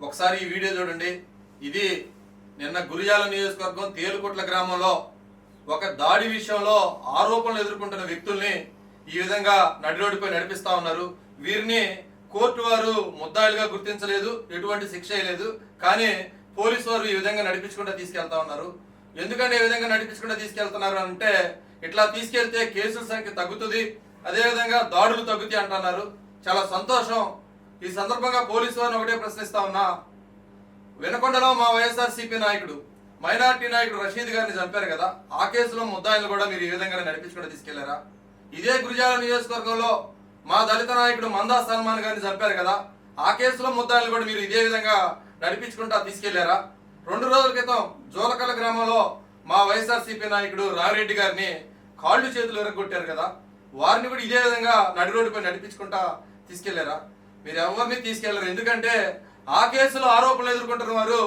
ఒకసారి ఈ వీడియో చూడండి. ఇది నిన్న గురిజాల నియోజకవర్గం తేలుకొట్ల గ్రామంలో ఒక దాడి విషయంలో ఆరోపణలు ఎదుర్కొంటున్న వ్యక్తుల్ని ఈ విధంగా నడిరోడ్డుపై నడిపిస్తా ఉన్నారు. వీరిని కోర్టు వారు ముద్దాయిలుగా గుర్తించలేదు, ఎటువంటి శిక్ష లేదు. కానీ పోలీసు వారు ఈ విధంగా నడిపించుకుంటూ తీసుకెళ్తా ఉన్నారు. ఎందుకంటే ఈ విధంగా నడిపించుకుంటూ తీసుకెళ్తున్నారు అంటే ఇట్లా తీసుకెళ్తే కేసుల సంఖ్య తగ్గుతుంది, అదేవిధంగా దాడులు తగ్గుతాయి అంటున్నారు. చాలా సంతోషం. ఈ సందర్భంగా పోలీసు వారిని ఒకటే ప్రశ్నిస్తా ఉన్నా, వినకొండలో మా వైఎస్ఆర్సీపీ నాయకుడు మైనార్టీ నాయకుడు రషీద్ గారిని చంపారు కదా, ఆ కేసులో ముద్దాయిలు కూడా మీరు ఈ విధంగా నడిపించుకుంటూ తీసుకెళ్లారా? ఇదే గురిజాల నియోజకవర్గంలో మా దళిత నాయకుడు మందా సల్మాన్ గారిని చంపారు కదా, ఆ కేసులో ముద్దాయిలు కూడా మీరు ఇదే విధంగా నడిపించుకుంటా తీసుకెళ్లారా? 2 రోజుల క్రితం జోలకల గ్రామంలో మా వైఎస్ఆర్సీపీ నాయకుడు రామిరెడ్డి గారిని కాళ్ళు చేతులు ఎరగొట్టారు కదా, వారిని కూడా ఇదే విధంగా నడి రోడ్డుపై నడిపించుకుంటా తీసుకెళ్లారా? మీరు ఎవరిని తీసుకెళ్లారు. ఎందుకంటే ఆ కేసులో ఆరోపణలు ఎదుర్కొంటున్న వారు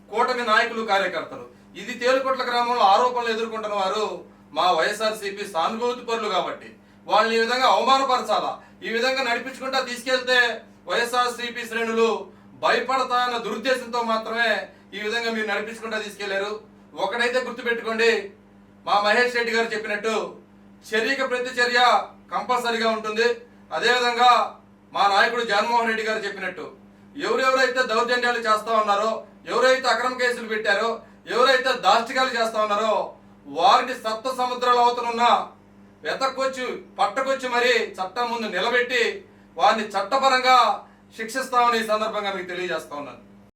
కూటమి నాయకులు, కార్యకర్తలు. ఇది తేలుకొట్ల గ్రామంలో ఆరోపణలు ఎదుర్కొంటున్న వారు మా వైఎస్ఆర్సీపీ సానుభూతి పరులు కాబట్టి వాళ్ళని ఈ విధంగా అవమానపరచాలా? ఈ విధంగా నడిపించుకుంటా తీసుకెళ్తే వైఎస్ఆర్సీపీ శ్రేణులు భయపడతాయన్న దురుద్దేశంతో మాత్రమే ఈ విధంగా మీరు నడిపించుకుంటా తీసుకెళ్లారు. ఒకటైతే గుర్తుపెట్టుకోండి, మా మహేష్ రెడ్డి గారు చెప్పినట్టు చర్యకు ప్రతి చర్య కంపల్సరీగా ఉంటుంది. అదేవిధంగా మా నాయకుడు జగన్మోహన్ రెడ్డి గారు చెప్పినట్టు ఎవరెవరైతే దౌర్జన్యాలు చేస్తా ఉన్నారో, ఎవరైతే అక్రమ కేసులు పెట్టారో, ఎవరైతే దాష్టికాలు చేస్తా ఉన్నారో వారిని సప్త సముద్రాల అవతలున్న వెతక్కొచ్చి పట్టకొచ్చి మరి చట్టం ముందు నిలబెట్టి వారిని చట్టపరంగా శిక్షిస్తామని ఈ సందర్భంగా మీకు తెలియజేస్తా ఉన్నాను.